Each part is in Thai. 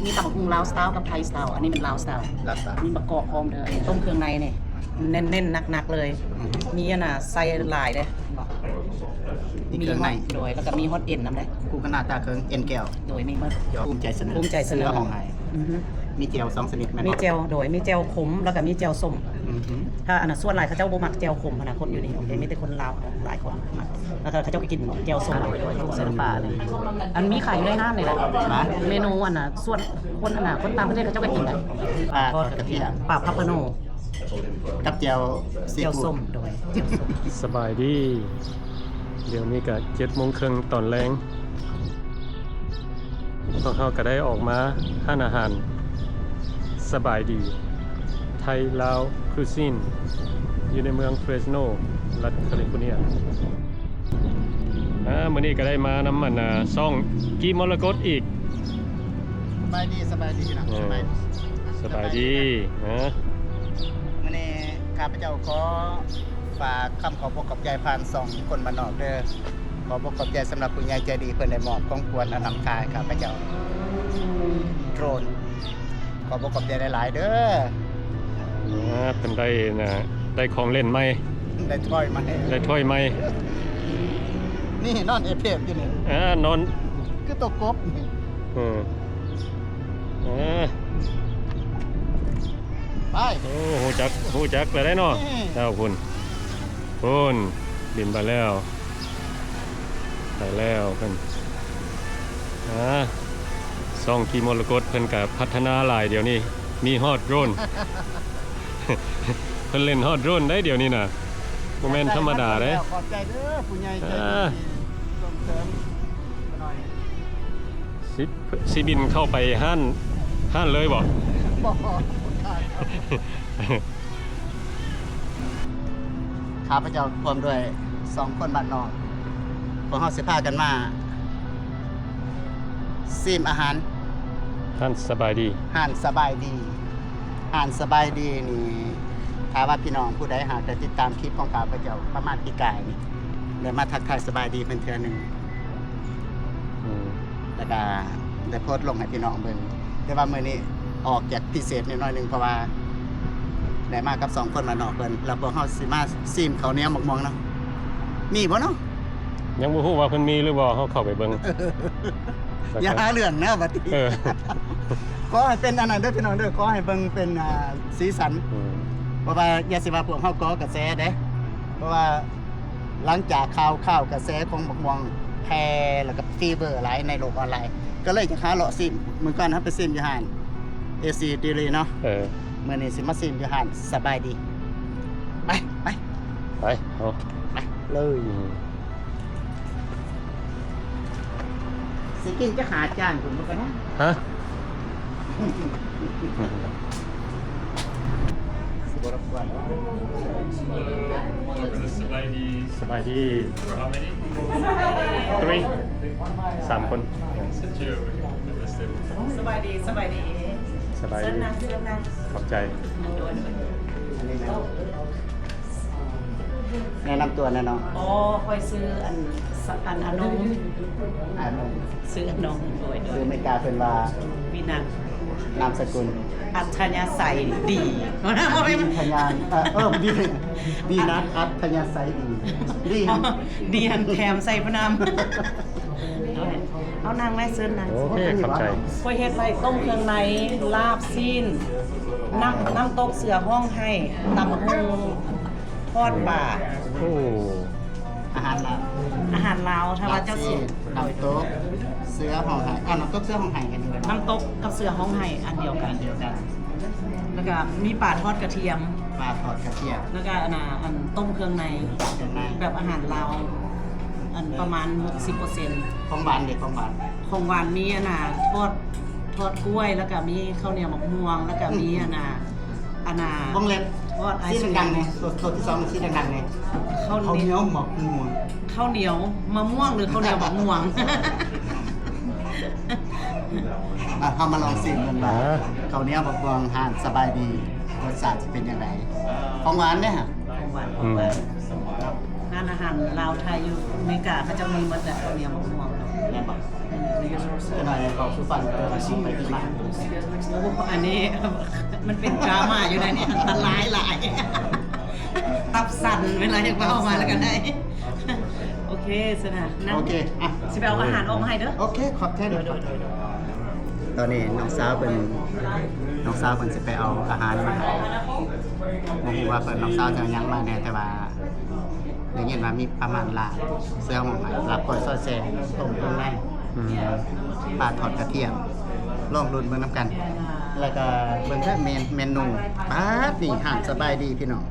มีตำบักหุ่งลาวสไตล์กับไทยสไตล์อันนี้เป็นลาวสไตล์ ลักษณะ มีประกอบพร้อมเลยต้มเครื่องในเนี่ยเน้นๆหนักๆเลย มีอันน่ะใส่หลายเลย มีเครื่องใน โดยแล้วก็มีฮอตเอ็นน้ำได้ คู่ขนาดตาเครื่องเอ็นแก้ว โดยมีเมื่อ ภูมิใจเสนอ ภูมิใจเสนอ ของไห้ อือฮึ มีเจล2ชนิดแม่น มี บ่ เจลโดยมีเจลขมแล้วก็มีเจลส้ม อือหือ ถ้าอันนั้นส่วนหลายเขาเจ้าบ่มักเจลขมขนาดคนอยู่นี่โอเคมีแต่คนลาวหลายคนมักแล้วก็เขาเจ้าก็กินเจลส้มโดยเส้นปลาเลยอันมีขายอยู่ในห้างเลยแหละเมนูอันน่ะส่วนคนอันน่ะคนต่างประเทศเขาเจ้าก็กินได้ ปลาทอดกระเทียม ปลาพับปะโน กับเจลซี เจล ฟู้ ส้ ด มโดยเจลส้ม สบายดี เดี๋ยวนี้ก็7:30ตอนแรงพวกเขาก็ได้ออกมาทานอาหารสบายดี ไทยลาวครูซินอยู่ในเมืองเฟรสโนรัฐแคลิฟอร์เนียมื้อนี้ก็ได้มานำมันซ่องกีมรกตอีก สบายดีนะ เออ สบายดีนะ มื้อนี้ข้าพเจ้าขอฝากคำขอบอกขอบใจผ่าน2คนบ้านนอกเด้อขอบอกขอบใจสำหรับผู้ใหญ่ใจดีเพิ่นได้มอบของควรอันนำกายข้าพเจ้าโดรนขอบอกขอบใจหลายๆเด้อ เพิ่นได้ของเล่นใหม่ ได้ถ้อยมาให้ ได้ถ้วยใหม่ นี่นอนเอฟเอฟอยู่นี่ นอน คือตัวกบนี่ อืมไป โอ้หูจักเลยได้เนาะ นี่ เจ้าคุณบินไปแล้วเพิ่นซ่องกีมรกตเพิ่นก็พัฒนาหลายเดี๋ยวนี้มีฮอดโดรน เพิ่นเล่นฮอดโดรนได้เดี๋ยวนี้น่ะบ่แม่นธรรมดาเด้ ขอบใจเด้อผู้ใหญ่ใจดี อ่า ส่งเสริมหน่อย สิบินเข้าไปห้านเลยบ่ บอกข้าพเจ้าพร้อมด้วย2คนบ้านนอกพวกเฮาสิพากันมาซิมอาหาร ท่านสบายดี ห่านสบายดีห่านสบายดีนี่ถ้าว่าพี่น้องผู้ใดหากจะติดตามคลิปของข้าพเจ้าประมาณปีกายนี่เดี๋ยวมาทักทายสบายดีเป็นเทื่อหนึง อืม แล้วก็ได้โพสต์ลงให้พี่น้องเบิ่งแต่ว่ามื้อนี้ออกจากพิเศษนิดหน่อยหนึงเพราะว่าได้มากับ2คนมานอกเพิ่นแล้วพวกเฮาสิมาซิมข้าวเหนียวหมกม่วงเนาะมีบ่เนาะ ยังบ่ฮู้ว่าเพิ่นมีหรือบ่เฮาเข้าไปเบิ่ง อย่าหาเรื่องนะบัดนี้ เออ ขอให้เป็นอันนั้นเด้อพี่น้องเด้อขอให้เบิ่งเป็นสีสัน อืม เพราะว่าอย่าสิว่าพวกเฮาก่อกระแสเด้เพราะว่าหลังจากข่าวกระแสของบักม่วงแพร่แล้วก็ฟีเวอร์หลายในโลกออนไลน์ก็เลยจะหาเลาะซิมมื้อก่อนเฮาไปซิมอยู่ห้าน AC ดีเลยเนาะ เออ มื้อนี้สิมาซิมอยู่ห้านสบายดีไป ไปเอา ไปเลย อืม สิกินจะหาจานผมบ่กันนะ ฮะ สิบ่รบกวน สบายดี 3 คน สบายดี สบายดี เส้นนั่ง ขอบใจ อันนี้แนะนำตัวแน่นอน อ๋อคอยซื้ออันอนง อ่าน ซื้ออนงโดย คือไม่กล้าเป็นว่า วินัน นามสกุล อัธยาศัยดี ดีพยานดีนัดอัธยาศัยดีดี ดีหันแถมใส่พนามเอานางแม่ซื้อนาง โอเคขอบใจ คอยเฮ็ดไว้ต้มเครื่องในลาบซีนน้ำตกเสือห้องให้ตำบักหุ่งทอดปลา โอ้ อาหารลาว อาหารลาวถ้าว่าเจ้าสิ น้ำโต๊ะเสื้อห้องไห้น้ำโต๊ะเสื้อห้องไห้กันด้วย น้ำตกกับเสือห้องให้อันเดียวกัน เดียวกัน แล้วก็มีปลาทอดกระเทียม ปลาทอดกระเทียม แล้วก็อันต้มเครื่องใน เครื่องใน แบบอาหารลาวอันประมาณ 60% ของหวานเด็กของหวาน ของหวานมีทอดกล้วย แล้วก็มีข้าวเหนียวมะม่วง แล้วก็มีวงเล็บ ทอดไอ ซี ศ ดั กรี ง ม ๆเนี่ยตัวที่2ซีดังๆเนี่ย ข้าว เขา เห เห นี นี ย ยว วหมกม่วง ข้าวเหนียวมะม่วงหรือข้าวเหนียวมะม่วง เอามาลองซิมกันว่าเขาวเหนียวหมกม่วงทานสบายดีรสชาติจะเป็นยังไงของหวานเนี่ยฮะ ของหวานร้านอาหารลาวไทยอยู่อเมริกาเขาจะมีหมดแต่ข้าวเหนียวมะม่วง แม่นบอก จะหน่อยขอสุฟันเจอมาชิมไปที่บ้าน โอ้อันนี้ มันเป็นดราม่าอยู่ในนี้อันตรายหลายตับสั่นเวลาอยากเอามาแล้วกันได้โอเคสนะนั่ง โอเคอ่ะ สิไปเอาอาหารออกมาให้เด้อ โอเคขอบใจเดี๋ยวตอนนี้น้องสาวเป็นสิไปเอาอาหารมาให้บ่ฮู้ว่าเพิ่นน้องสาวจะเอาหยังมาแน่แต่ว่าได้ยินว่ามีประมาณลาบเสื้อหม้อใหม่ลาบก้อยซอสแซ่บต้มเครื่องใน อืม ปลาทอดกระเทียมลองรุ่นเบิ่งน้ำกัน แล้วก็เบิ่งแค่เมนูป๊าดนี่ห่านสบายดีพี่น้อง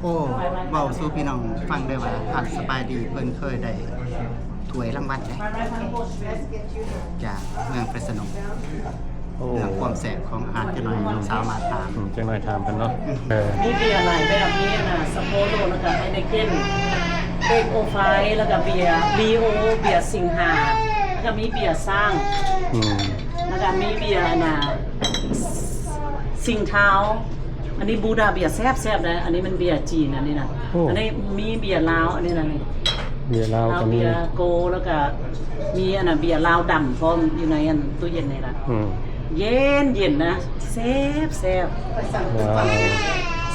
โอ้เว้าสู่พี่น้องฟังได้ว่าห่านสบายดีเพิ่นเคยได้ถ้วยรางวัลได้จากเมืองเฟรสโน โอ้ เรื่องความแสบของอาหารจะหน่อยน้องสาวมาถาม จังหน่อยถามกันเนาะมีเบียร์หลายแบบนี้นะสโปโลแล้วก็ไฮเนเก้นเบกโอไฟแล้วก็เบียร์บีโอเบียร์สิงหาแล้วก็มีเบียร์สร้าง อืม แล้วก็มีเบียร์น่ะสิงเท้า อันนี้บูดาเบียร์แซ่บๆนะอันนี้มันเบียร์จีนอันนี้นะอันนี้มีเบียร์ลาวอันนี้นะนี่ เบียร์ลาว ลาว ก็มี เบียร์โกแล้วก็มีอันน่ะเบียร์ลาวดำพร้อมอยู่ในอันตู้เย็นนี่ล่ะ อืม เย็นนะแซ่บ ว้าว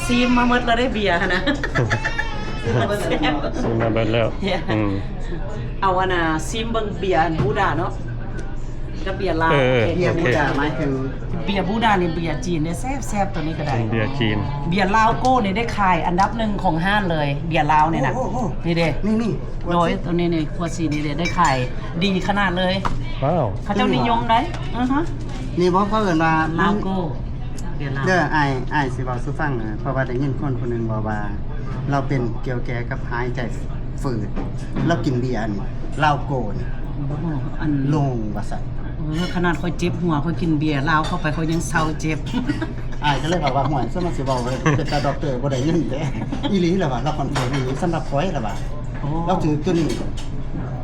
ซีมมาหมดแล้วได้เบียร์นะแซ่บ ซื้อมาเบิดแล้วอืม เอาอันน่ะซีมเบิ่งเบียร์บูดาเนาะกับเบียร์ลาว เบียร์บูดาหมายถึง เบียร์บูดานี่เบียร์จีนเนี่ยแซ่บตัวนี้ก็ได้ เป็นเบียร์จีน เบียร์ลาวโก้นี่ได้ขายอันดับหนึ่งของห้างเลย เบียร์ลาวเนี่ยนะ โอ้โห นี่เด้ นี่ โดยตัวนี้นี่ขวดสีนี่เด้ได้ขายดีขนาดเลย ว้าว เขาเจ้านิยมได้ฮะ นี่บอกเขาเอิ้นว่า ลาวโก้เบียร์ลาว เด้ออ้ายสิเว้าสู่ฟังเพราะว่าได้ยินคนคนหนึงบอกว่า เราเป็นเกี่ยวแก่กับหายใจฝืดเรากินเบียร์นี่เหล้าโกน โอ้โหอัน ลงว่าซั่น ขนาดเขาเจ็บหัวเขากินเบียร์ลาวเข้าไปเขายังเศร้าเจ็บ อ้ายก็เลยบอกว่าห่วยซะมันสิเว้าเลยเป็นตาด็อกเตอร์บ่ได้เงินเด้อีหลีล่ะว่าเราคอนเฟิร์มอีหลีสำหรับข้อยล่ะว่า โอ้ เราถือตัวนี้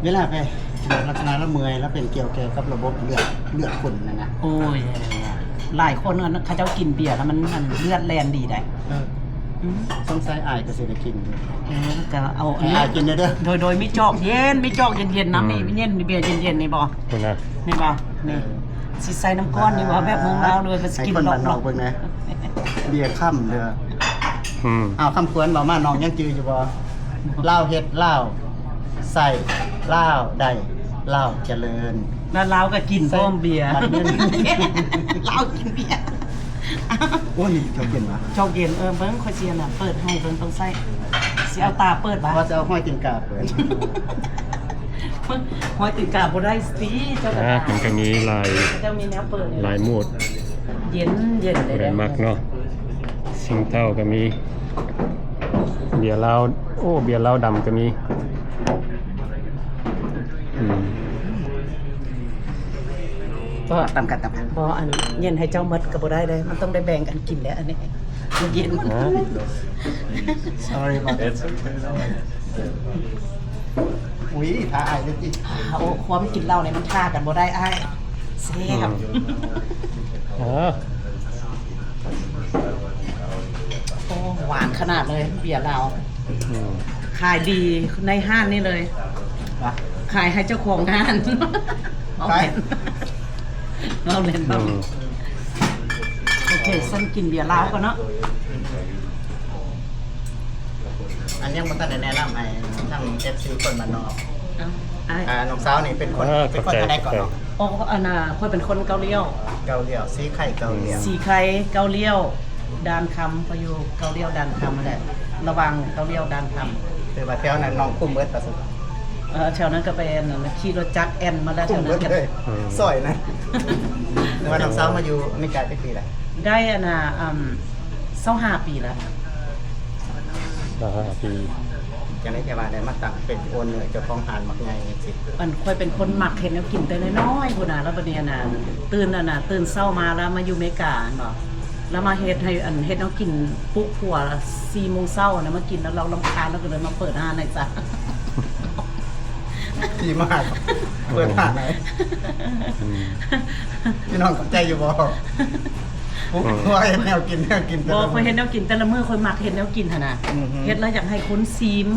เวลาไปลักษณะละเมื่อยแล้วเป็นเกี่ยวแก่กับระบบเลือดคนนะ โอ้ยหลายคนอันเขาเจ้ากินเบียร์แล้วมันเลือดแลนดีได้ อืม สงสัยอ้ายก็สิได้กินอยู่ ก็เอาอัน อ้ายกินเด้อ โดยมีจอกเย็นมีจอกเย็นๆน้ำนี่มีเย็นมีเบียร์เย็นๆนี่บ่ คุณนะ นี่บ่นี่สิใส่น้ำก้อนนี่บ่แบบเมืองลาวเลยก็ส ให้ กิน คน หล บ้านน อ อก ก เบิ่งนะเบียร์ค่ำเด้อ อืม อ้าวคำควรบอกมาน้องยังจืออยู่บ่ลาวเฮ็ดลาวใส่ลาวได้ลาวเจริญ แล้วลาวก็กินพร้อมเบียร์ บัดนี้ ลาวกินเบียร์ โอ้นี่เขากินวะ จอกเย็นเบิ่งค่อยเสียน่ะเปิดให้เบิ่งต้องใส่สิเอาตาเปิดบ่ ว่าจะเอาห้อยกินกาบเปิด หอยติดกาบ่ได้สิเจ้าก็ อ่าเป็นกันนี้ลาย เจ้ามีแนวเปิด ลายหมด เย็นเลย แรงมักเนาะสิงเต้าก็มี เบียร์ลาวโอ้เบียร์ลาวดำก็มีอืม ก็ ตามกัน บ่อันเย็นให้เจ้าหมดก็บ่ได้เลยมันต้องได้แบ่งกันกินแหละอันนี้มันเย็น ฮะ sorry about that อุ้ยท้าอายเลยจิ โอ้ความกินเหล้าเนี่ยมันฆ่ากันบ่ได้อ้ายแซ่บ อ๋อ โอ้หวานขนาดเลยเบียร์เรา อืม ขายดีในห้างนี่เลย วะ ขายให้เจ้าของห้างเอาเล่นเอาเล่น อื เอา ม โอเคฉันกินเบียร์ลาวก่อนเนาะ อันยังบ่ทันได้แนะนำให้ทั้ง FC คนบ้านนอก เอาอ้าย น้องสาวนี่เป็นคนทางใดก่อนเนาะ โอ้อันน่ะค่อยเป็นคนเกาเลี้ยว เกาเหลี่ยวซีไข่เกาเหลี่ยว สีไข่เกาเลี้ยวดานคำพออยู่เกาเลี้ยวดานคำนั่นแหละระวังเกาเลี้ยวดานคำ คือว่าแถวนั้นน้องคุ้มเบิดประสบ แถวนั้นก็เป็นขี่รถจักรแอนมาแล้วแถ คุ้ม ว เบิ นั้ ด นก็ เลยสวยนะแต่ว่าน้องสาวมาอยู่อเมริกาได้ปีละ ได้อันน่ะ25 ปีแล้ว 5 ปี จะได้แค่ว่าได้มาตั้งเป็นโอนเลยเจ้าของหานมักไงสิ มันค่อยเป็นคนหมักเห็นแล้วกินแต่น้อยๆพุ่นน่ะแล้วบัดนี้น่ะตื่นตื่นเช้ามาแล้วมาอยู่อเมริกาเนาะแล้วมาเฮ็ดให้เฮ็ดเอากินปลุกผัว4 โมงเช้านะมากินแล้วเรารำคาญแล้วก็เลยมาเปิดร้านให้จ้ะ ดีมากเปิดหานไหน อืม พี่น้องเข้าใจอยู่บ่ โ ปุ๊บว่าเฮ็ดแนวกินแต่ บ่ ละ ค่อยเฮ็ดแนวกินแต่ละมื้อค่อยมักเฮ็ดแนวกินหั่นน่ะ อือฮึ เฮ็ดแล้วอยากให้คนซีม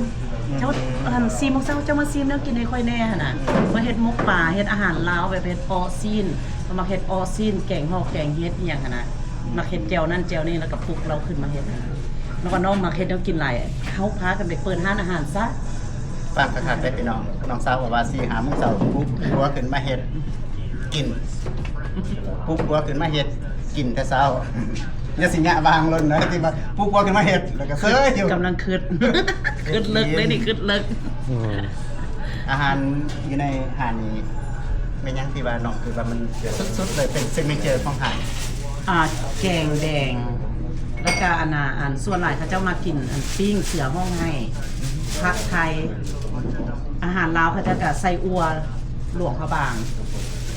เจ้าหั่นซีมของเจ้ามาซีมแนวกินให้ค่อยแน่หั่นน่ะบ่เฮ็ดหมกป่าเฮ็ดอาหารลาวแบบเฮ็ดออซีนมาเฮ็ดออซีนแกงฮอกแกงเฮ็ดอีหยังหั่นน่ะมาเฮ็ดแจ่วนั่นแจ่วนี่แล้วก็ปลุกเราขึ้นมาเฮ็ดหั่นน่ะแล้วก็น้องมาเฮ็ดแนวกินหลายเฮาพากันไปเปิดร้านอาหารซะ ฝากคักๆได้พี่น้องน้องสาวบอกว่า4 5โมงเช้าปุ๊บหัวขึ้นมาเฮ็ดกินปุ๊บหัวขึ้นมาเฮ็ดกินแต่เช้าอย่าสิยะบางลนนะที่ว่าปุ๊บหัวขึ้นมาเฮ็ดแล้วก็เคยอยู่ กำลังคืด คืดเลิกเลยนี่คืดเลิก อืม อาหารอยู่ในหาดนี้เป็นหยังที่ว่าน้องคือว่ามันสุดๆเลยเป็นซิกเนเจอร์ของหาด แกงแดง แล้วก็อันส่วนหลายเขาเจ้ามากินอันปิ้งเสือห้องให้ผักไทย อาหารลาวเขาจะกับไส้อัวหลวงพระบาง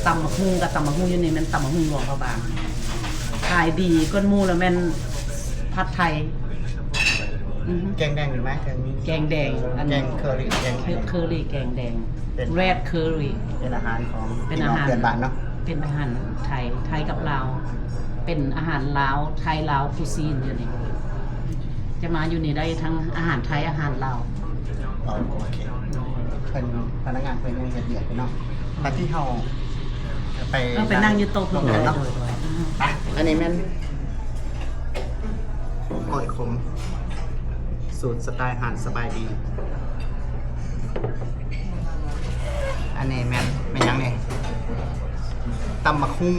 ตำมะฮุงกับตำมะฮุงอยู่นี่มันตำมะฮุงหลวงพระบางขายดีก้นหมูแล้วแม่นผัดไทยอือฮึ แกงแดงอยู่ไหมแกง แกงแดงอัน แกงเคอรี่แกง เคอรี่แกงแดง เป็น แรดเคอรี่ เป็นอาหารของ เป็น พี่ อา น้อง หาร เพื่อนบ้านเนาะ เป็นอาหารไทย ไทยกับลาว เป็นอาหารลาว ไทยลาวคูซีนอยู่นี่ จะมาอยู่นี่ได้ทั้งอาหารไทยอาหารลาว อ๋อโอเคเป็นพนักงานเป็นเฮ็ดเบียดไปเนาะแต่ที่เฮาไป ก็ไปนั่งอยืนโต๊ะเพื่อน เนาะ โดย ไปอันนี้แม่นก้อยขมสูตรสไตล์อาหารสบายดี อันนี้แม่นเป็นหยังนี่ตำมะคุ่ง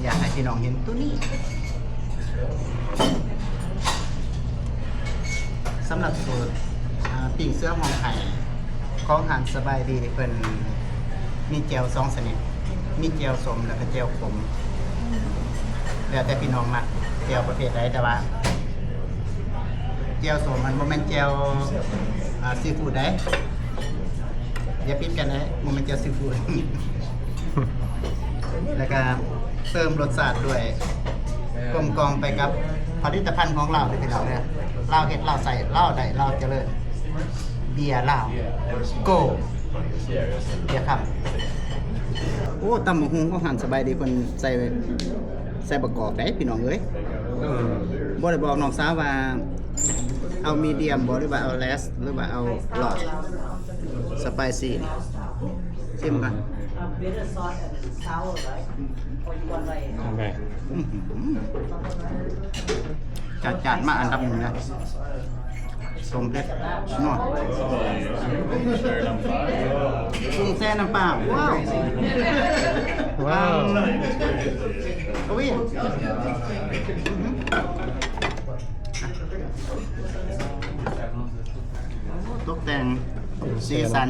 อยากให้พี่น้องเห็นตัวนี้สำหรับสูตรปิ่งเสื้อหองไข่ของอาหารสบายดีเพิ่นมีแจว2ชนิดมีแจวสมแล้วก็แจวขมแล้วแต่พี่น้องมักแจวประเภทใดแต่ว่าแจวสมมันบ่แม่นแจวซีฟู้ดได้อย่าปิดกันนะบ่แม่นแจวซีฟู้ด แล้วก็เติมรสชาติด้วยกลมกล่อมไปกับผลิตภัณฑ์ของเราที่เราเนี่ยเราเฮ็ดเราใส่เราได้เราเจริญเบียร์ลาวโก้เบียร์ครับโอ้ตำบักหุ่งก็หันสบายดีเพิ่นใส่ประกอบได้พี่น้องเอ้ย อืม บ่ได้บอกน้องสาวว่าเอามีเดียมบ่หรือว่าเอาเลสหรือว่าเอาหลอดสไปซี่ชิมกัน ทำไง จัดมาอันดับหนึ่งนะสมเด็จนวดกุ้งแซ่น้ำปลาว้าว ว้าว โอ้ยตกแต่งสีสัน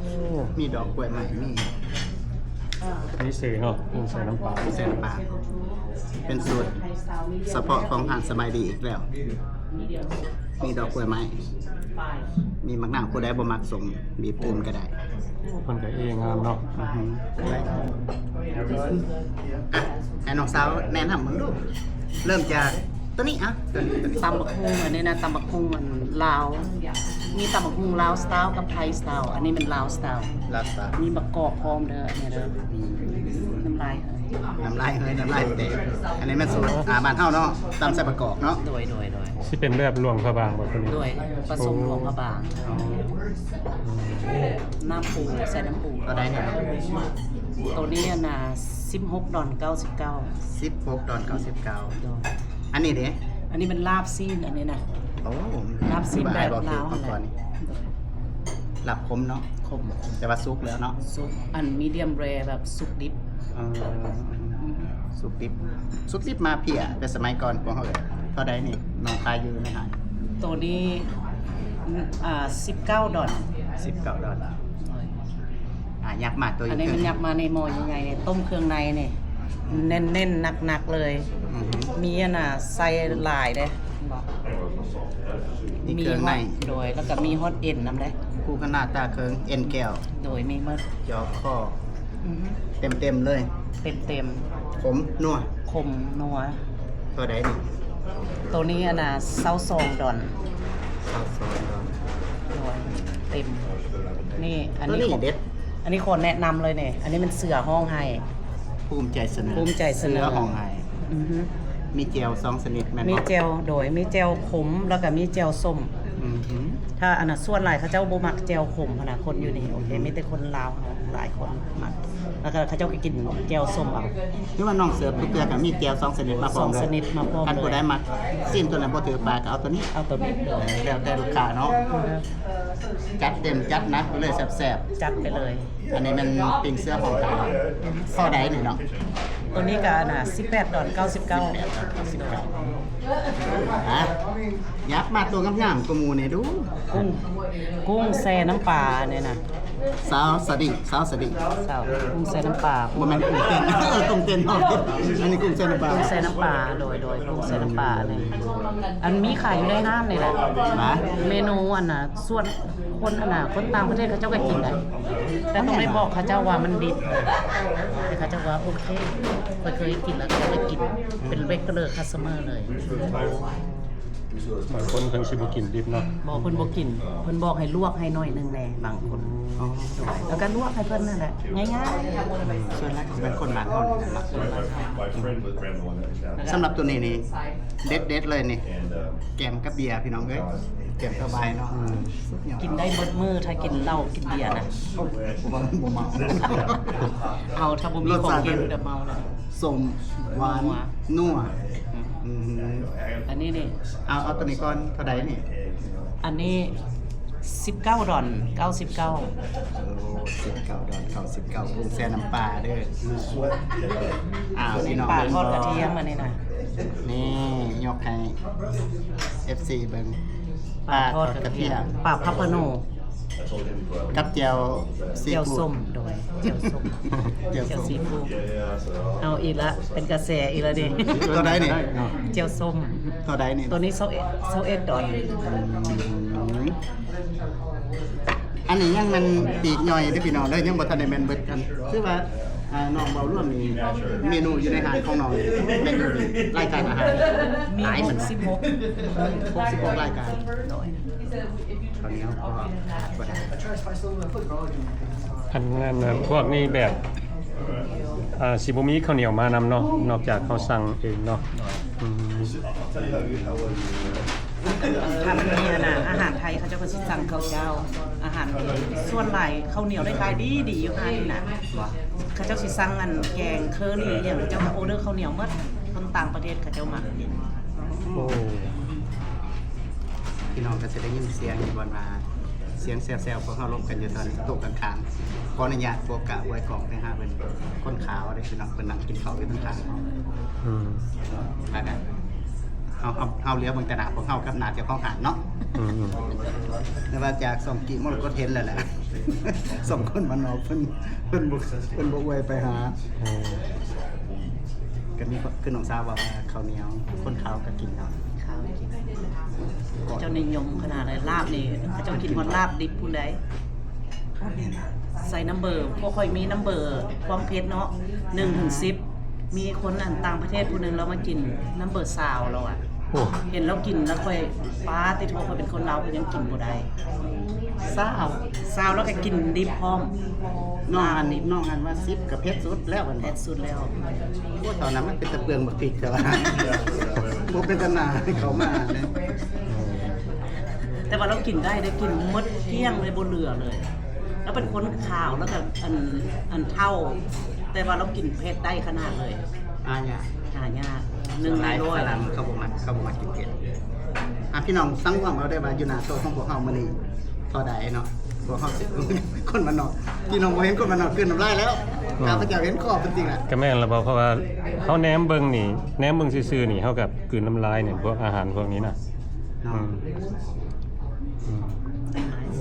โอ้ มีดอกกล้วยใหม่มี นี่สื่อเนาะกุ้งใส่น้ำปลา เส้นปลาเป็นสูตรเฉพาะของหาดสบายดีอีกแล้ว มีดอกกล้วยไม้มีมักนาวผู้ใดบ่มักสมบีบตื่นก็ได้ คนกับเองงามเนาะ อ่ะให้น้องสาวแนะนำมึงดูเริ่มจากตัวนี้อ่ะตัวนี้ ตำบักฮุงอันนี้นะตำบักฮุงมันลาว มีตำบักฮุงลาวสไตล์กับไทยสไตล์อันนี้เป็นลาวสไตล์ ลาสตา มีบักกอกพร้อมเด้อเนี่ยเด้อน้ำลายเอ้ย น้ำลายเฮ้ยน้ำลายเตะอันนี้แม่นสูตรบ้านเฮาเนาะตำใส่ประกอบเนาะ โดย ที่เป็นแบบหลวงพระบางแบบนี้ โดยผสมหลวงพระบาง น้ำปูใส่น้ำปู ก็ได้เนี่ย ตัวนี้น่ะ16 ดอน 99 16 ดอน 99 โดย อันนี้เด้ อันนี้เป็นลาบซีนอันนี้นะ โอ้ ลาบซีนแบบ บอก ลาว เมื่อก่อนนี่หลับคมเนาะ คม แต่ว่าซุกแล้วเนาะ ซุปอันมีเดียมแรแบบสุกดิบ ซุกดิบมาเพียแต่สมัยก่อนพวกเขาเท่าใดนี่น้องคายอยู่ไหมฮะ ตัวนี้19 ดอน 19 ดอลลาร์ยักษ์มาตัว อันนี้มันยับมาในหม้อใหญ่ๆเนี่ยต้มเครื่องในเนี่ยเน้นๆหนักๆเลย อือฮึ มีอันน่ะใส่หลายเด้บอก นี่เครื่องใน ฮอตโดยแล้วก็มีฮอตเอ็นนำเด้ คู่ขนาดตาเคิงเอ็นแก้ว โดยมีหมด จอข้อ อือฮึ เต็มเลย เต็ม ผมนัว ๆคมนัว ตัวใดนี่ ตัวนี้อันน่ะ22 ดอน 22 ดอล โดย เต็มนี่อัน ตัว นี้ นี้ ของ เด็ด อันนี้คนแนะนำเลยเนี่ยอันนี้มันเสือห้องไห้ ภูมิใจเสนอ ภูมิใจเสนอ เสื้อของไห้ อือฮึ มีเจล2ชนิดแม่น มี บ่ เจลโดยมีเจลขมแล้วก็มีเจลส้ม อือหือ ถ้าอันน่ะส่วนหลายเขาเจ้าบ่มักเจลขมขนาดคนอยู่นี่โอเคมีแต่คนลาวหลายคนมักแล้วก็เขาเจ้าก็กินเจลส้มเอา คือว่าน้องเสิร์ฟทุกเทื่อก็มีเจล2ชนิดมาพร้อม 2ชนิดมาพร้อม คันผู้ เลย ใดมักสิ้นตัวนั้นบ่ถือปากก็เอาตัวนี้ เอาตัวนี้เลย แล้วแต่ลูกค้าเนาะจัดเต็มจัดหนักไปเลยแซ่บ จัดไปเลย ๆอันนี้มันปิงเสื้อของไทยข้อใดนี่เนาะ ตัวนี้ก็น่ะ18 ฮะยับมาตัวงามๆตัวหมูนี่ดู กุ้งแซ่น้ำปลาเนี่ยนะ สาวสดิ่งสาวสดิ่ง สาวกุ้งแซ่น้ำปลา บ่แม่นกุ้งเต้น กุ้งเต้นเนาะอันนี้กุ้งเส้นน้ำปลา กุ้งแซ่น้ำปลาโดยกุ้งแซ่น้ำปลาเนี่ยอันมีขายอยู่ในห้างนี่แหละ นะ เมนูอันน่ะส่วนคนอันน่ะคนต่างประเทศเขาเจ้าก็กินได้แต่ต้องได้บอกเขาเจ้าว่ามันดิบแต่เขาเจ้าว่าโอเคเคยกินแล้วก็ได้กินเป็นเรกเกอร์คัสเตอร์เลย บางคนเพิ่นสิบ่กินดิบเนาะ บอกเพิ่นบ่กินเพิ่นบอกให้ลวกให้หน่อยนึงแน่บางคน อ๋อ แล้วก็ลวกให้เพิ่นนั่นแหละง่าย ส่วนแรกก็เป็นคนหมักเฮานี่แหละ My friend was ran the one that was down. สำหรับตัวนี้นี่เด็ดๆเลยนี่ And แกมกับเบียร์พี่น้องเอ้ยแกมสบายเนาะสุดยอด ๆกินได้เบิดมื้อถ้ากินเหล้ากินเบียร์นะ ผมว่ามันบ่เมา เอาถ้าบ่มีของกินเดี๋ยวเมาเลย สมหวานนัวอือหือ อันนี้นี่ เอาตัวนี้ก่อนเท่าใดนี่ อันนี้19ดอน99 โอ้19ดอน99กุ้งแซ่น้ำปลาเด้อพี่น้อง ปลาทอดกระเทียมอันนี้นะ นี่ยกให้ FC เบิ่ง ปลาทอดกระเทียมปลาพับพะโน กับแจ่วซี เจียว ฟู้ ส้ ด มโดยเจียวส้ม เจียวส้ม ซีฟู้ด yeah, so เอาอีกละเป็นกระแสอีกแล้วดิ ตัวใดนี่ เจียวส้ม ตัวใดนี่ ตัวนี้21ดอน อันนี้ยังมันปีกย่อยเด้อพี่น้องเด้อยังบ่ทันได้แม่นเบิดกันคือว่าน้องเบาร่วมมีเมนูอยู่ในอาหารของน้องเมนูนี้รายการอาหาร มี หลายเหมือนกัน 66 รายการ โดย ตอนนี้ก็บ่ได้ อันนั้นน่ะพวกนี้แบบสิบ่มีข้าวเหนียวมานำเนาะนอกจากเขาสั่งเองเนาะอืม ทำเนี่ยนะอาหารไทยเขาเจะก็สิสั่งข้าวเจ้า อาหารส่วนหลายข้าวเหนียวได้ขายดีอยู่ห้างนี่นะเขาเจ้าสิสั่งอันแกงเคอรี่อย่างเจ้าก็ออเดอร์ข้าวเหนียวหมดคนต่างประเทศเขาเจ้ามักกิน โอ้ พี่น้องก็จะได้ยินเสียงอยู่บนมาเสียงแซวๆพวกเฮาลบกันอยู่ตอนโต๊ะกลางๆขออนุญาตโฟกัสไว้กล่องไปหาเป็นคนขาวได้พี่น้องเพิ่นนั่งกินข้าวอยู่ข้างๆ อืม แล้วกันเอาเลี้ยวเบางแต่หนาพวกเฮากับหนาเจ้าของหานเนาะ อืม แต่ว่าจากสองกีมรกตเห็นแล้วแหละ สองคนมานอกเพิ่นบ่อวยไปหา โอ้ ก็มีคือน้องสาวบอกว่าข้าวเหนียวคนขาวก็กินเนาะ ข้าวกินเจ้านิยมขนาดเลยลาบนี่เขาเจ้ากินฮอดลาบดิบผู้ใดใส่น้ำเบอร์พวกค่อยมีน้ำเบอร์ความเผ็ดเนาะ1 ถึง 10มีคนอันต่างประเทศผู้หนึงเรามากินน้ำเบอร์ซาวเราอะ โอ้ เห็นเรากินแล้วค่อยป้าติดโทรเขาเป็นคนเราวเขายังกินบ่ได้ซาวแล้วก็กินดิบพร้อม น้องอันว่า10กับเพชรสุดแล้วมัน แอดสุดแล้ว พวกตอนนั้นมันเป็นตะเปืองบักพริกแต่ว่าบ่เป็นตะนาให้เขามาเลย แต่ว่าเรากินได้กินหมดเกลี้ยงเลยบ่เหลือเลย แล้วเป็นคนขาวแล้วก็อันเท่า แต่ว่าเรากินเผ็ดได้ขนาดเลย เนี่ย หายาก1ในร้อย ฝรั่งเขาบ่มักกินเผ็ดพี่น้องสังหวังเราได้ว่าอยู่หน้าโต๊ะของพวกเฮามื้อนี้เท่าใดเนาะพวกเฮาสิ คนมานนอกพี่น้องบ่เห็นคนมานนอกขึ้นน้ำลายแล้วข้าพเจ้าเห็นขอบจริงๆอ่ะ ก็แม่นละบ่เพราะว่าเฮาแหนมเบิ่งนี่แหนมเบิ่งซื่อๆนี่เฮากับกลืนน้ำลายเนี่ยพวกอาหารพวกนี้น่ะ เนาะ อืมอืม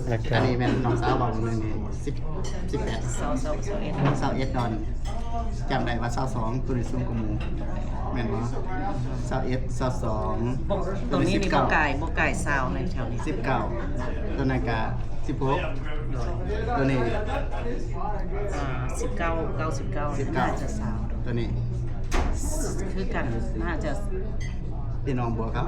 แล้วก็ อันนี้แม่นน้องสาวบอกมื้อนี้18 21ดอนจำได้ว่า22ตัวนี้สูงกว่าหมู่แม่นบ่21 22 ตัวนี้มีบ่ไก่ซาวในแถวนี้ 19ตัวนั้นก็16ตัวนี้ 19 99น่าจะซาว ตัวนี้ คือกันน่าจะ พี่น้องบัวครับ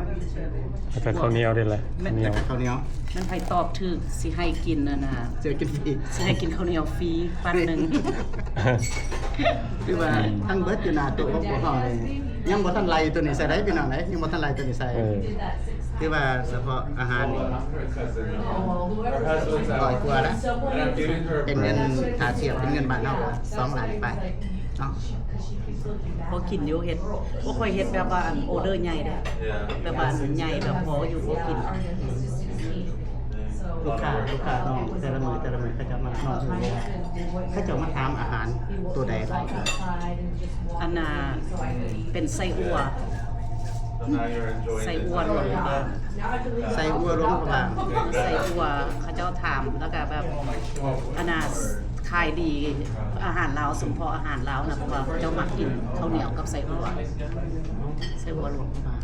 แล้วก็ข้าวเหนียวด้วยแหละข้าวเหนี แล้ ยว ว ก็ข้าวเหนียว มันไผตอบถูกสิให้กินน่ะนะ เจอกินฟรี สิให้กินข้าวเหนียวฟรีปันหนึง คือว่าทั้งเบิดอยู่หน้าตัวของพวกเฮาเลยยังบ่ทันไล่ตัวนี้ใส่ได้พี่น้องเด้ยังบ่ทันไล่ตัวนี้ใส่ เออ คือว่าเฉพาะอาหารนี่ร้อยกว่าแล้วเป็นเงินถ้าเทียบเป็นเงินบาทเฮาก็2ล้านไปเนาะ บ่กินอยู่เฮ็ดบ่ค่อยเฮ็ดแบบว่าอันออเดอร์ใหญ่เด้อแบบว่าอันใหญ่แบบพออยู่บ่กิน ลูกค้าน้องแต่ละมื้อเขาจะมาน้องเขาจะมาถามอาหารตัวใดหลายครับ อันน่ะเป็นไส้อั่วไส้อั่วรวมบาง ใส่อัวร้มกว่าบาง ไส้อั่วเขาเจ้าถามแล้วก็แบบอันน่ะขายดีอาหารลาวสมพออาหารลาวนะเพราะว่าเขาเจ้ามักกินข้าวเหนียวกับไส้อั่วรวมบาง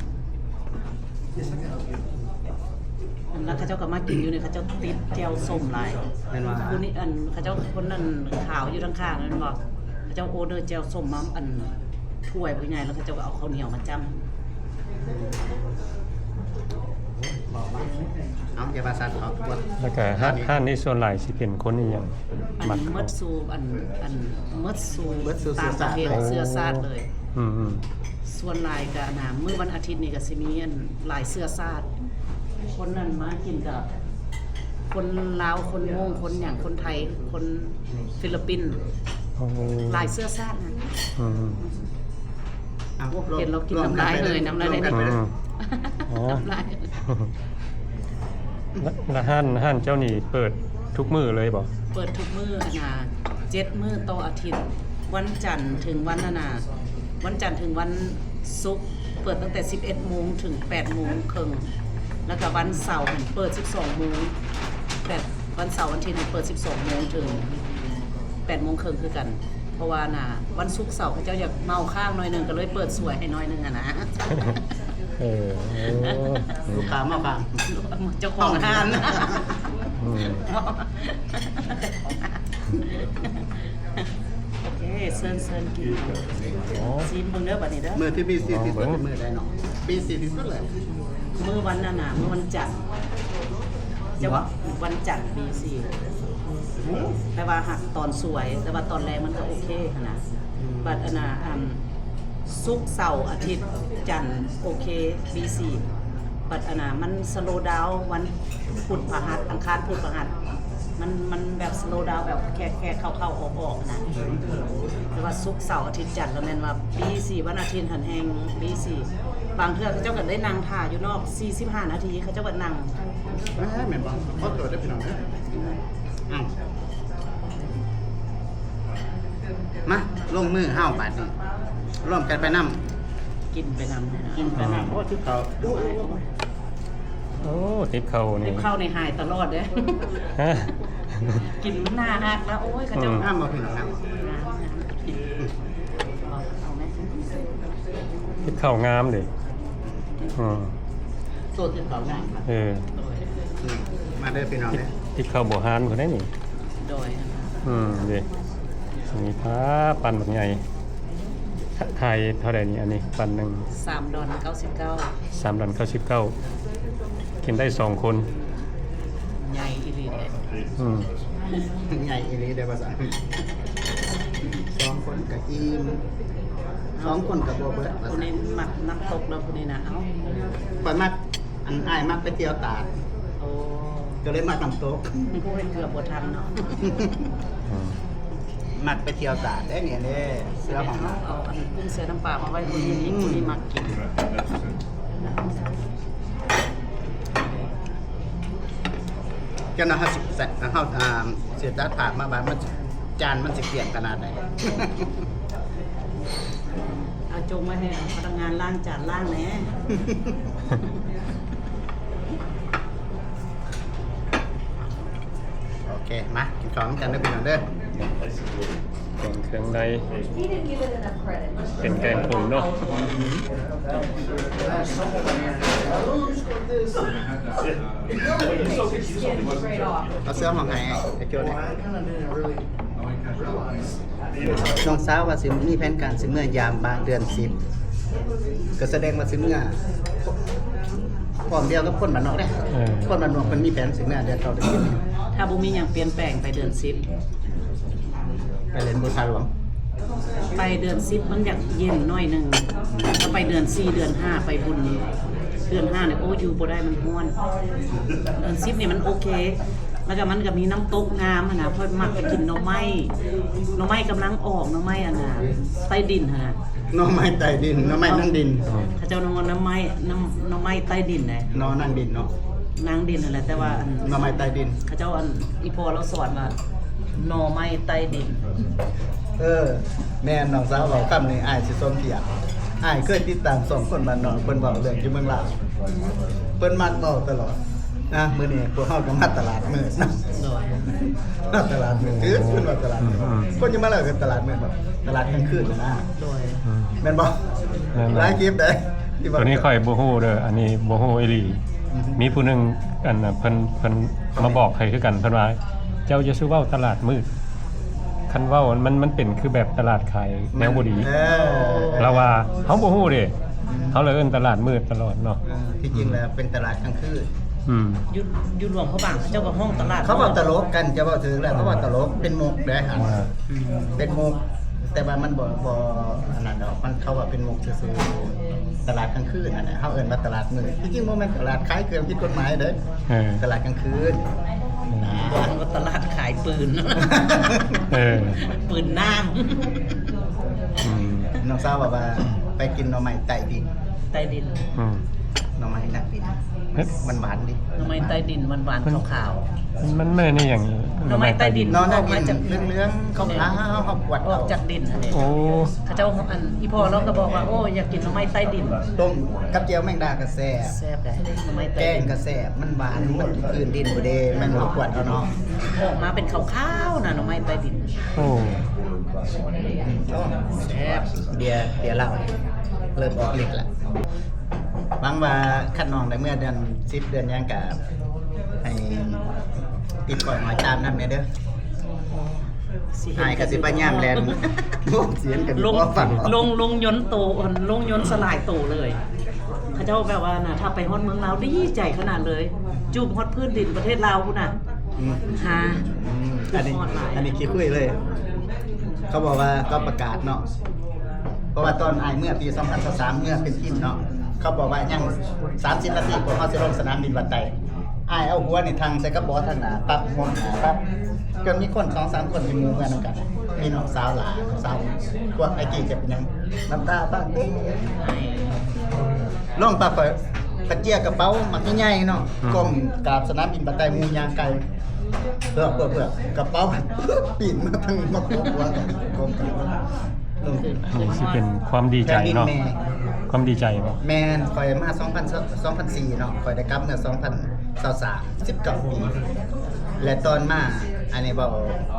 แล้วเขาเจ้าก็มากินอยู่นี่เขาเจ้าติดแจ่วส้มหลาย แม่นว่า คนนี้อันเขาเจ้าคนนั้นขาวอยู่ข้างๆนั่นบอกเขาเจ้าโอเดอร์แจ่วส้มมาอันถ้วยผู้ใหญ่แล้วเขาเจ้าก็เอาข้าวเหนียวมาจ้ำ บอกมาเอาอย่าภาษาเขาตัว แล้วก็ห้านนี้ส่วนหลายสิเป็นคนอีหยัง อั มัก นมัดซูอันมัดซู เบิดสู่ ตามประเทศเสื้อซาดเลย อืม ส่วนลายก็นะมื้อวันอาทิตย์นี่ก็สิมีอันลายเสื้อซาดคนนั้นมากินกับคนลาวคนโมงคนอย่างคนไทยคนฟิลิปปินส์ ๆโอ้ ลายเสื้อซาดนะ อืม เอา โอ้เห็นเรากินน้ำลายเลยน้ำลายเลย รวมกันไปเลย อ๋อ น้ำลาย แล้วห้านเจ้านี่เปิดทุกมื้อเลยบ่ เปิดทุกมื้ออะนะ7 มื้อต่ออาทิตย์ วันจันทร์ถึงวันอะนะวันจันทร์ถึงวันศุกร์เปิดตั้งแต่ 11 โมงถึง 8 โมงครึ่งแล้วก็วันเสาร์หันเปิด 12 โมงแต่วันเสาร์วันอาทิตย์หันเปิด 12 โมงถึง 8 โมงครึ่งคือกัน เพราะว่าน่ะวันศุกร์เสาร์เขาเจ้าอยากเมาข้างหน่อยหนึงก็เลยเปิดสวยให้หน่อยหนึงอะนะ เออโอ้ ลูกค้ามาฟัง เจ้าของห้าน อืม โอเคเซิร์นกิน อ๋อ ซีนเบิ่งเด้อบัดนี้เด้อ มือที่มีซีที่สุด เบิ่ง เป็นมือใดเนาะปีซีที่สุดเลย มื้อวันนั้นน่ะมื้อวันจันทร์จะว่าวันจันทร์ปีสี่แต่ว่าหักตอนสวย แต่ว่าตอนแรกมันก็โอเคค่ะนะบัดอันน่ะศุกร์เสาร์อาทิตย์จันทร์โอเคปีสี่บัดอันน่ะมันสโลว์ดาวน์วันพุธพฤหัสอังคารพุธพฤหัสมันแบบสโลว์ดาวน์แบบแค่เข้าๆออกๆนะแต่ว่าศุกร์เสาร์อาทิตย์จันทร์แล้วแม่นว่าปีสี่วันอาทิตย์หันแฮงปีสี่บางเทื่อเขาเจ้าก็ได้นั่งท่าอยู่นอก45 นาทีเขาเจ้าก็นั่ง แม่นบ่เขาตัวได้พี่น้องเด้ออ้าวมาลงมือห้าวบาดนี้ร่วมกันไปนำ กินไปนำเนี่ยนะ กินไปนำโอ้ที่เขา โอ้ติบเข้า เก็ นี่ บข้าวในหายตลอดเด้ ฮะ กินมันหน้าหักแล้วโอ้ยเขาเจ้า ห้ามบ่พี่น้องครับ เอาไหม ติบเข้างามดิอืม โซ่ที่เขาง่ายครับ เออ มาเด้อพี่น้องเด้อ ติบเข้าบ่ฮานพุ่นได้นี่ โดย ดินี่พาปันแบบใหญ่ไทยเท่าไหร่นี่อันนี้ปันหนึ่ง 3 ดอล 99 3.99กินได้2 คน ใหญ่อีหลีเลย อืม ใหญ่อีหลีได้ภาษาสองคนกับอิ่มสองคนกับบ่เบิดภา คน ษา นี้มักนักตกแล้วคนนี้นะเอ้า ปอยมักอันอ้ายมักไปเที่ยวตาด โอ้ ก็เลยมักน้ำตก ผู้เป็นเกือบบ่ทันเนาะ อืม มักไปเที่ยวตาดได้เนี่ยเด้เสื้อของเรา เอาอันกุ้งเสือน้ำปลามาไว้คนนี้คนนี้มักกิน ก็นะฮะสิแซ่บนะเฮาเสียตัดผากมาบาดมันจานมันสิเกลี่ยงขนาดไหน เอาจงไว้ให้พนักงานล้างจานล้างแหน่ โอเคมากินข้าวน้ำกันเด้อพี่น้องเด้อ เป็นเครื่องในเป็นแกงถุงเนาะ เอาเสื้อของไห้ไอ้โจ้เนี่ยน้องสาวว่าสิมีแผนการสิเมื่อยามบางเดือน10 ก็แสดงว่าสิเมื่อพร้อมเดียวกับคนบ้านนอกเด้คนบ้านนอกมันมีแผนสิเมื่อเดือนเก่าเดือน10 ถ้าบ่มีหยังเปลี่ยนแปลงไปเดือน10 ไปเล่นบูชาหลวง ไปเดือน10มันอยากเย็นหน่อยหนึงถ้าไปเดือน4เดือน5ไปบุญเดือน5เนี่ยโอ้อยู่บ่ได้มันร้อนเดือน10นี่มันโอเคแล้วก็มันก็มีน้ำตกงามหั่นน่ะค่อยมักไปกินหน่อไม้กำลังออกหน่อไม้อันน่ะใต้ดินหั่นน่ะ หน้อไม้ใต้ดินหน้อไม้นั่งดิน เขาเจ้าน้ำไม้หน่อไม้ใต้ดินน่ะ หน้อนั่งดินเนาะ นางดินนั่นแหละแต่ว่าอัน หน้อไม้ใต้ดิน เขาเจ้าอันอีพอเราสอนว่าหน่อไม้ใต้ดิน แม่น้องสาวเว้าคำนี้อ้ายสิส้มเถียงอ้ายเคยติดตาม2คนบ้านนอกเพิ่นเว้าเรื่องอยู่เมืองลาวเพิ่นมักเว้าตลอดนะมื้อนี้พวกเฮาก็มาตลาดมื้อนะ โดย มาตลาดมื้อคือเพิ่นว่าตลาดมื้อคนอยู่มาแล้วก็ตลาดมื้อแบบตลาดกลางคืนนะ โดย แม่นบ่หลายคลิปเด้ที่ ตัวนี้ค่อยบ่ฮู้เด้ออันนี้บ่ฮู้อีหลีมีผู้หนึงอันน่ะเพิ่นมาบอกใครคือกันเพิ่นว่าเจ้าจะซื้อเว้าตลาดมืดคันเว้ามันเป็นคือแบบตลาดขายแนวบ่ดีเราว่าเฮาบ่ฮู้เด้เฮาเลยเอิ้นตลาดมืดตลอดเนาะ ที่จริงแล้วเป็นตลาดกลางคืน อยู่หลวงพระบางเขาเจ้าก็ห้องตลาด เขาบอกตลกกันจะบอกถึงแล้วเขาบอกตลกเป็นมุกได้หันเป็นมุกแต่ว่ามันบ่อันนั้นดอกมันเขาว่าเป็นมุกซื่อๆตลาดกลางคืนอันนั้นเขาเอิ้นว่าตลาดมืดที่จริงบ่แม่นตลาดขายเครื่องผิดกฎหมายเด้อตลาดกลางคืน บอกว่าตลาดขายปืน ปืนน้ น้องสาวบอกว่าไปกินหน่อไม้ใต้ดิน ำใต้ดิน หน่อไม้หนักดินมันหวานดิ หน่อไม้ใต้ดินมันหวานขาว มันไม่นี่อย่าง หน่อไม้ใต้ดิน นอนนั่งกินเรื่องๆขาวๆเขากวด ๆออกจากดินอันนี้ โอ้ เขาเจ้าอันอีพอเราก็บอกว่าโอ้อยากกินหน่อไม้ใต้ดิน ต้มกับเจียวแมงดากระแซ่บ แซ่บเลยหน่อไม้ใต้ แกง ดิน กระแซ่บมันหวานมันคืนดินบ่เด้มันบ่กวดเอาเนาะ ออกมาเป็นขาวๆนะหน่อไม้ใต้ดิน โอ้ แซ่บเบียร์เหล้าเริ่มออกฤทธิ์ละบางว่าคันน้องได้เมื่อเดือน10เดือนยังกับให้ติดก่อยหอยตามนำแม่เด้อหายก็สิไปย่ามแลนโอ้เสียงกัน ลง บ่ฟัง ลงยนต์โตลงยนต์สลายโตเลยเขาเจ้าแบบว่าน่ะถ้าไปฮอดเมืองลาวดีใจขนาดเลย จูบฮอดพื้นดินประเทศลาวพุ่นน่ะ อืม หา อันนี้คิดคุยเลย เขาบอกว่าก็ประกาศเนาะเพราะว่าตอนอายเมื่อปี2023เมื่อเป็นทีมเนาะเขาบอกว่ายัง30นาทีพวกเขาสิลงสนามบินวันใดอายเอาหัวนี่ทางใส่กระบอกทางหน้าปั๊บมองหาปั๊บจนมีคน 2-3 คนเป็นหมู่เพื่อนนำกันมีน้องสาวหลานน้องสาวพวกไอ้กี้จะเป็นหยังน้ำตาปักเด้ลงปั๊บก็กระเจียกระเป๋ามักใหญ่ๆเนาะก้มกราบสนามบินบันไดหมู่ยางไกลเพื่อกระเป๋าปีนมาทางมาโกงหัวกันโกงกันลง นี่สิเป็นความดีใจเนาะความดีใจบ่ แมนคอยมา2004เนาะคอยได้กลับเมื่อ2023 19ปีและตอนมาอันนี้บอก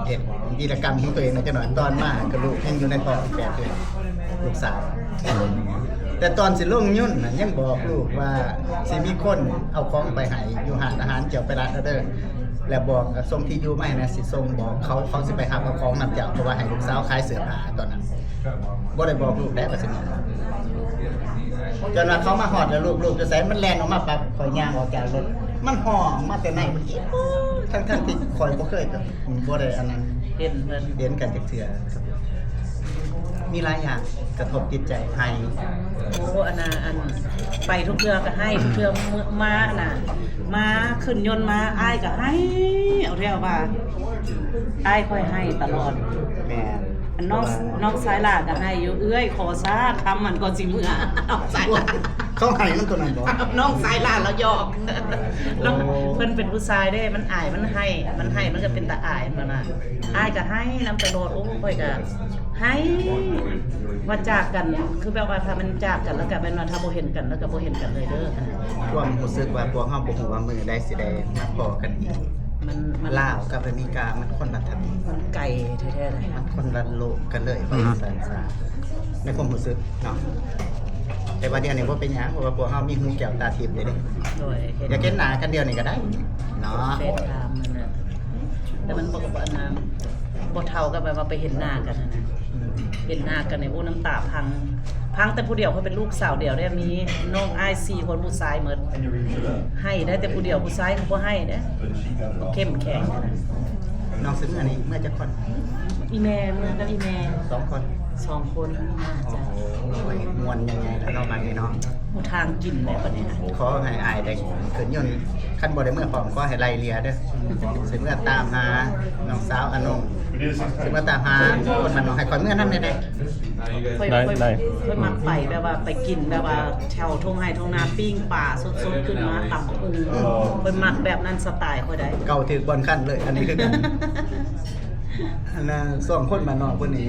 เหตุวีรกรรมของตัวเองนะจังหน่อยตอนมากับลูกยังอยู่ในท้อง8เดือนลูกสาวแต่ตอนสิลงยุ่นน่ะยังบอกลูกว่าสิมีคนเอาของไปให้อยู่หาดอาหารเจียวไปร้านเด้อแล้วบอกส่งที่อยู่ไม่นะสิส่งบอกเขาสิไปหาเอาของนำเจ้าเพราะว่าให้ลูกสาวขายเสื้อผ้าตอนนั้นบ่ได้บอกลูกได้ว่าสิมีจนว่าเขามาหอดแล้วลูกจะใส่มันแล่นออกมาปั๊บข่อยย่างออกจากรถมันห่อมาแต่ในมันทั้งที่ข่อยบ่เคยกับบ่ได้อันนั้น เห็นเพิ่น เรียนกันจักเทื่อครับมีหลายอย่างกระทบจิตใจให้ โอ้อันน่ะอันไปทุกเทื่อก็ให้ทุกเทื่อมาน่ะมาขึ้นยนต์มาอ้ายก็ให้เอาแถวว่าอ้ายค่อยให้ตลอด แม่น อันน้องสายลาก็ให้อยู่เอื้อยขอซาคำมันก็สิเมื่อน้องสายลา เขาให้มันตัวนั้นบ่ น้องสายลาแล้วหยอกน้องเพิ่นเป็นผู้ชายเด้มันอายมันให้มันก็เป็นตาอายมันน่ะอายก็ให้นำตลอดโอ้ค่อยก็ให้ว่าจากกันคือแบบว่าถ้ามันจากกันแล้วก็เป็นว่าถ้าบ่เห็นกันแล้วก็บ่เห็นกันเลยเด้อ ความรู้สึกว่าพวกเฮาบ่ฮู้ว่ามื้อใดสิได้มาพอกันอีก มัน ลาวกับอเมริกามันคนละทัพ มันไกลแท้ๆเลย มันคนละโลกกันเลยไปสันซาในความรู้สึกเนาะแต่ว่าเดี๋ยวนี้บ่เป็นหยังเพราะว่าพวกเฮามีหูแก้วตาทิพย์เลยเด้ โดยเห็น อยากเห็นหน้ากันเดียวนี่ก็ได้เนาะ เฟซไทม์มันน่ะแต่มันบอกว่าน้ำบ่เท่ากับแบบว่าไปเห็นหน้ากันนะเห็นหน้ากันเนี่ยโอ้น้ำตาพัง พังแต่ผู้เดียวเขาเป็นลูกสาวเดียวได้มีน้องอ้าย4คนผู้ชายหมดให้ได้แต่ผู้เดียวผู้ชายเขาบ่ให้เด้เข้มแข็งนะ น้องซื้ออันนี้เมื่อจะคน อีแม่เมื่อกับอีแม่ 2 คน 2คนน่า โอ้ จะ โหมวนยังไงแล้วเนาะบางทีเนาะ ผู้ทางกินแบบบัดนี้นะ ขอให้อายได้ขึ้นยนต์ขั้นบ่ได้เมื่อพร้อมก็ให้ไล่เลียเด้อสิเมื่อตามหาน้องสาวอนงสิเมื่อตามหาคนมันน้องให้คอยเมื่อนั้นได้ ค่อย ได้ ค่อยมักไปแบบว่าไปกินแบบว่าแถวทุ่งไร่ทุ่งนาปิ้งป่าสดๆขึ้นมาตำพุงค่อยมักแบบนั้นสไตล์ค่อยได้ เก่าถือบอลขั้นเลย อันนี้คือกันอันน่ะสองคนมานนอกเพิ่นนี่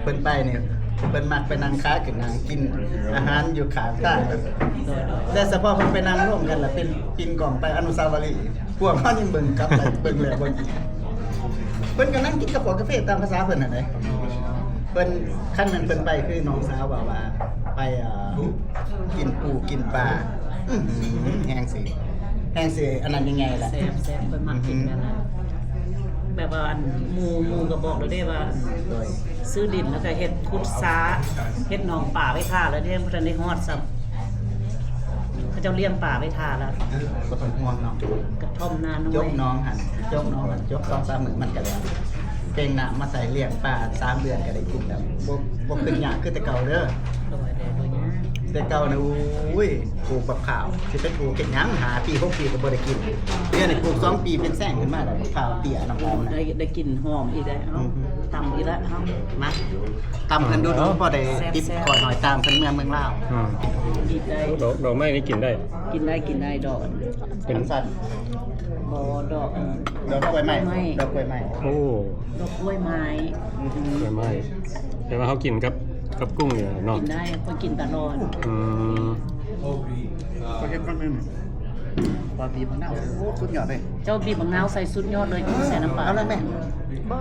เพิ่นไปเนี่ยเพิ่นมักไปนั่งค้ากินนางกินอาหารอยู่ข้างทางแต่เฉพาะเพิ่นไปนั่งร่วมกันล่ะเป็นกินกล่องไปอนุสาวรีย์พวกเขายังเบิ่งกลับไปเบิ่งแล้วเบิ่งอีกเพิ่นก็นั่งกินกาแฟตามภาษาเพิ่นน่ะเด้เพิ่นขั้นมันเพิ่นไปคือน้องสาวว่าไปกินปูกินปลาแห้งสิอันนั้นยังไงล่ะ แซ่บค่อยมักกินแบบนั้นแบบว่าอันหมู่ก็บอกแล้วได้ว่า โดย ซื้อดินแล้วก็เฮ็ดพุทธาเฮ็ดหนองป่าไว้ท่าแล้วเด้บ่ทันได้ฮอดซ้ำเขาเจ้าเลี้ยงป่าไว้ท่าแล้ว ก็ต้องห่วงเนาะ กระท่อมนาน้อย ยกน้องหันยก2-3มื้อมันก็แล้วเก่งน่ะมาใส่เลี้ยงปลา3เดือนก็ได้กินแล้วบ่ขึ้นยากคือแต่เก่าเด้อ โดยได้โดยยะ แต่เก่าน่ะอุ้ยปลูกบักข้าวสิไปปลูกเฮ็ดหยังหาปี6ปีก็บ่ได้กินเดี๋ยวนี้ปลูก2ปีเป็นแซงขึ้นมาแล้วบักข้าวเตี้ยน้ำหอมน่ะ ได้กลิ่นหอมอีกได้วเอ้าตำอีกแล้วเอ้า มาตำเพิ่นดูพอได้ติดขอหน่อยตามเพิ่นเมืองลาว อืม อีกได้ ดอกไม้นี่กินได้ กินได้ดอก เป็น สั้น บ่ดอก ดอกกล้วยไม้ดอกกล้วยไม้ โอ้ ดอกกล้วยไม้ สวยมากแต่ว่าเขากินกับกุ้งเนี่ยเนาะ กินได้คนกินตลอด อืม ก็เฮ็ดมันนึงปลาปีมะนาวโอ้สุดยอดเลย เจ้าบีบมะนาวใส่สุดยอดเลยใส่น้ำปลา เอาเลยแม่ บ่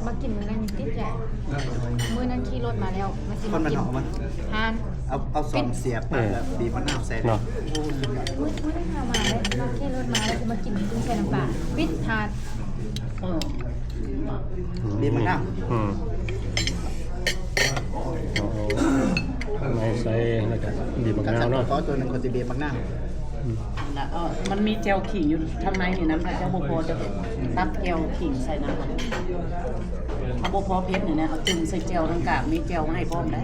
มากินนั่นติดใจมื้อนั้นขี่รถมาแล้วมากิน คนมันหอมมัน หาน เอาซอมเสียบแล้วบีบมะนาวใส่เลย เนาะ โอ้สุดยอด มื้อนั้นเอามาเลยมาขี่รถมาแล้วมากินกุ้งใส่น้ำปลาปิดหาน เออ บีบมะนาว อืมไม่ใส่แล้วก็บีบมะ กัน นา สั ว ตว์ เนาะ ขอตัวหนึงก็สิบีบมะนาว นะมันมีแจวขิงอยู่ทางในนี่นะเจ้าบ่พอจะตักแจวขิงใส่น้ำมันถ้าบ่พอเพชรนี่นะเอาจุ่มใส่แจวทั้งกากมีแจวมาให้พร้อมได้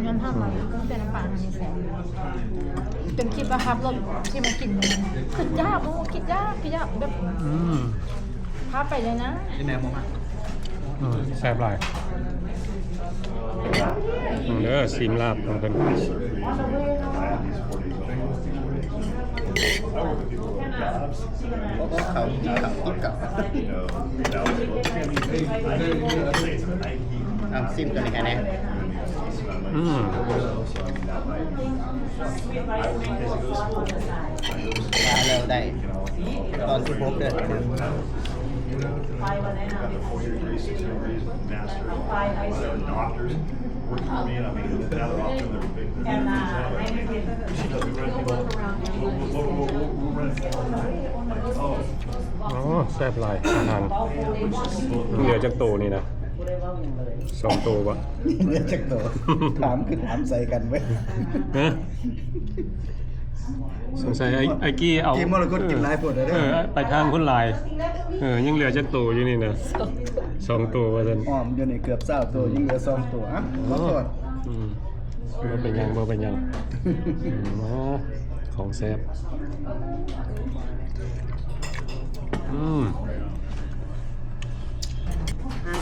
น้ำทำมากุ้งใส่น้ำปลาทำนี่แซ่บจนคิดว่าครับรถที่มากินคิดยากโอ้คิดยากแบบ อืม พาไปเลยนะ นี่แม่บ่มา แซ่บหลายเด้อซีมลาบของเพิ่น โอ้เขากินกับเอาซิมกันเลยค่ะแน่ อืม มาแล้วได้ตอน16เดือน Doctors working for me, and I mean, now they're off to their big. She doesn't run anymore. We'll run it for her. Like, oh. อ๋อแซ่บหลายอาหารเหลือจากโตนี่นะ2ตัวบ่ เรียกจักโตถามขึ้นถามใส่กันเว้ย ฮะสงสัยไอ้กี้เอา กี้มรกตกินหลายปวดเลยเด้อ ไปทางคนหลายยังเหลือจากโตอยู่นี่นะ2ตัวว่าซั่น อ้อมอยู่นี่เกือบ20ตัวยิ่งเหลือ2ตัวอ่ะขอโทษ อืมบ่เป็นหยังอ๋อของแซ่บ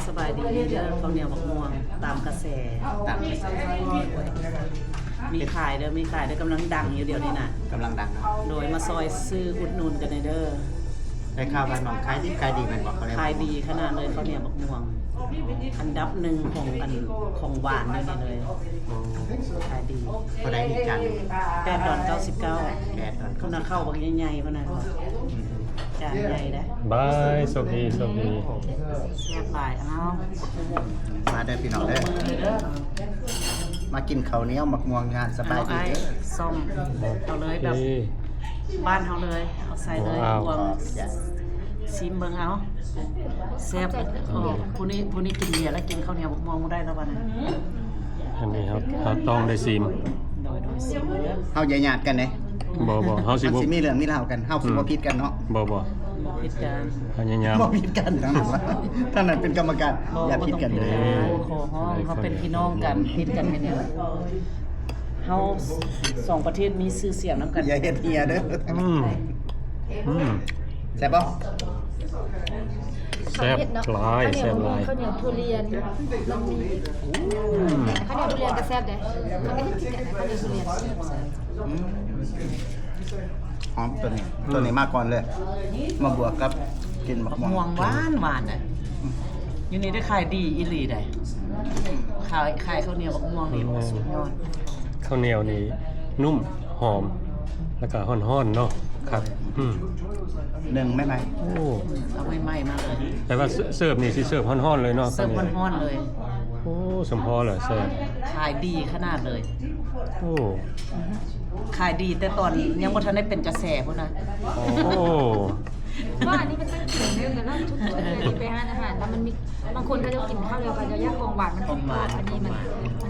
สบายดีเด้อข้าวเหนียวบักม่วงตามกระแสมีขายเด้อกำลังดังอยู่เดี๋ยวนี้น่ะ กำลังดังเนาะ โดยมาซอยซื้ออุดหนุนกันเด้อ ได้ข่าวว่าน้องขายดีแม่นบ่เขาเรียก ขายดีขนาดเลยข้าวเหนียวบักม่วง อันดับหนึ่งของหวานนี่เลยขายดี เขาได้ดีจัง $8.99 แกตอน เขาน่ะเข้าบักใหญ่ๆพุ่นน่ะจานใหญ่ได้ บายโชคดี แซ่บหลายอ้าว มาเด้อพี่น้องเด้อ เลยเด้อ มากินข้าวเหนียวหมักม่วงงานสบายดี ไอ้ เด้อ ส้มเอาเลยแบบ นี่ บ้านเขาเลยเอาใส่เลย ว้าว บวง อย่า ซิมเบิ่งเอาแซ่บผู้นี้กินเบียร์แล้วกินข้าวเหนียวบักม่วงบ่ได้แล้วบัดนี้ อันนี้เขาต้องได้ซีม โดยสิเด้อ เฮาอย่าหยาดกันเด้ บ่เฮาสิ มัน บ่ สิมีเรื่องมีราวกันเฮาสิบ่ผิดกันเนาะ บ่ บ่ผิดกัน พยายาม บ่ผิดกันทั้งนั้นวะท่านนั้นเป็นกรรมการอย่าผิดกัน เล เลย ย ขอห้องเขาเป็นพี่น้องกันผิดกันเป็นยังไงเฮาสองประเทศมีชื่อเสียงนํกัน อย่าเฮ็ดเฮียเด้อ อืมอืม ใช่บ่ แซ่บหลายแซ่บหลาย ข้าวเหนียวทุเรียนมันมี อืม ข้าวเหนียวทุเรียนก็แซ่บเด้มันไม่ได้กินแต่ข้าวเหนียวทุเรียน หอมตัวนี้มาก่อนเลย มาบวกกับกินมะม่วง ม่วงหวานน่ะอยู่นี่ได้ขายดีอีหลีได้ขายข้าวเหนียวกับม่วงนี่โอ้สุดยอด ข้าวเหนียวนี่นุ่มหอม แล้วก็ฮ้อนๆเนาะครับอืม หนึ่งไม่ไหม โอ้ เอาใหม่ๆมาเลย แต่ว่าเสิร์ฟนี่สิเสิร์ฟฮ้อนๆเลยเนาะ เสิร์ฟร้อนๆเลย โอ้สมพอเหรอเสิร์ฟ ขายดีขนาดเลย โอ้ ขายดีแต่ตอนยังบ่ทันได้เป็นกระแสพุ่นนะ โอ้ ว่าอันนี้มันตั้งกินเรื่องกันแล้วทุกคนไปหาอาหารแล้วมันมีบางคนก็จะกินข้าวเดียวกันจะแยกของหวานมันเป็นอันนี้มัน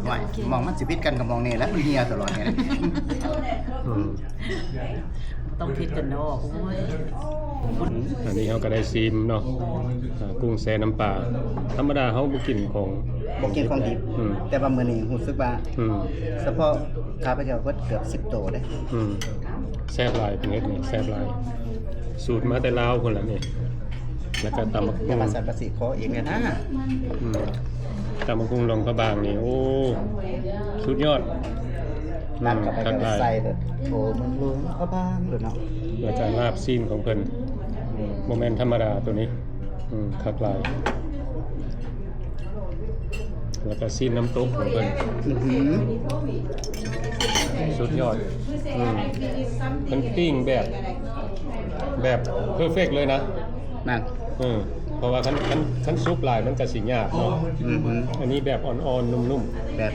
ไหว โอเค มองมันสิพิษกันกับมองนี่แหล้วมันเฮียตลอดเนี่ย อืม ต้องผิดกันเนาะโอ้ย อันนี้เขาก็ได้ซีมเนาะกุ้งแซ่น้ำปลาธรรมดาเขาบ่กินของ บอกกินของดิบ อืม แต่ว่ามื้อนี้รู้สึกว่า อืม เฉพาะข้าพเจ้าเพิ่นเกือบ10โตเด้ อืมแซ่บหลายเป็นเฮ็ดนี่แซ่บหลาย สูตรมาแต่ลาวพุ่นล่ะนี่แล้วก็ตำบัก อย่า หุ่ง มาสั่นประสิขอเองเนี่ยนะ อืมตำบักหุ่งลงพระบางนี่โอ้สุดยอด ลาบกับไป ทัก ก็ ทาย ใส่เลยโอ้มึงลุงเขาบ้างเด้อเนาะ แล้วก็ลาบซีนของเพิ่นบ่แม่นธรรมดาตัวนี้คักหลายแล้วก็ซีนน้ำตกของเพิ่น อื้อหือ สุดยอดมันปิ้งแบบเพอร์เฟกเลยนะ นั่น เพราะว่าคันซุปหลายมันก็สิยากเนาะ อื้อหือ อันนี้แบบอ่อนๆ นุ่ม แบบ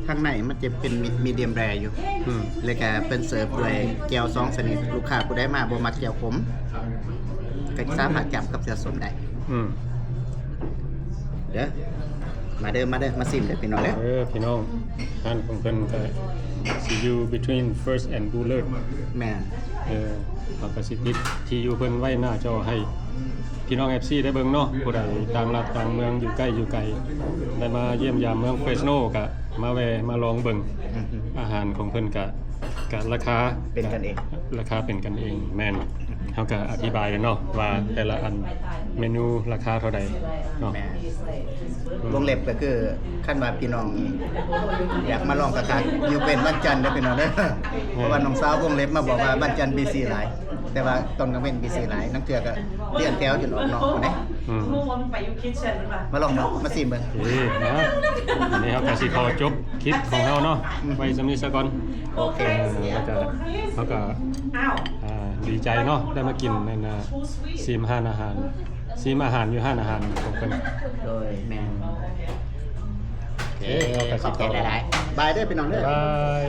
ข้างในมันจะเป็นมีเดียมแรอยู่ ๆอืม แล้วก็เป็นเสิร์ฟด้วยแก้ว2ชนิดลูกค้าผู้ใดมาบ่มักแก้วขมก็สามารถจับกับเสือสมได้ อืม เด้อมาเด้อมาซิมเด้อพี่น้องเด้อ พี่น้องร้านของเพิ่นก็สิอยู่ between first and buller แม่ เราก็สิติดที่อยู่เพิ่นไว้หน้าจอให้พี่น้อง FC ได้เบิ่งเนาะผู้ใดต่างรัฐต่างเมืองอยู่ใกล้อยู่ไกลได้มาเยี่ยมยามเมืองเฟสโนก็มาแวะมาลองเบิ่ง อื้อหือ อาหารของเพิ่นก็ราคา เป็นกันเอง ราคาเป็นกันเองแม่นเขาก็อธิบายกันเนาะว่าแต่ละอันเมนูราคาเท่าใดเนาะ แม่วงเล็บก็คือขั้นว่าพี่น้องอยากมาลองกระทะอยู่เป็นบ้านจันทร์เด้อพี่น้องเด้อเพราะว่าน้องสาววงเล็บมาบอกว่าบ้านจันทร์ BC หลาย แต่ว่าตอนกลางเว้น BC หลายนังเทื่อก็เลี้ยงแถวจนออกนอกพุ่นเด้ อืม มาลองเนาะมาซิมเบิ่ง นะอันนี้ครับก็สิขอจบคลิปของเราเนาะไว้สำนี้ซะก่อน โอเค แล้วก็เขาก็ดีใจเนาะได้มากินในซีมห้านอาหารซีมอาหารอยู่ห้านอาหารของเพิ่น โดยแม่ โอเคเขาก็ ข สิ อบ ข ใจ อ หลายๆบายเด้อพี่น้องเด้อ บาย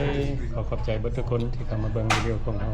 ขอบใจเบิดทุกคนที่เข้ามาเบิ่งวิดีโอของเรา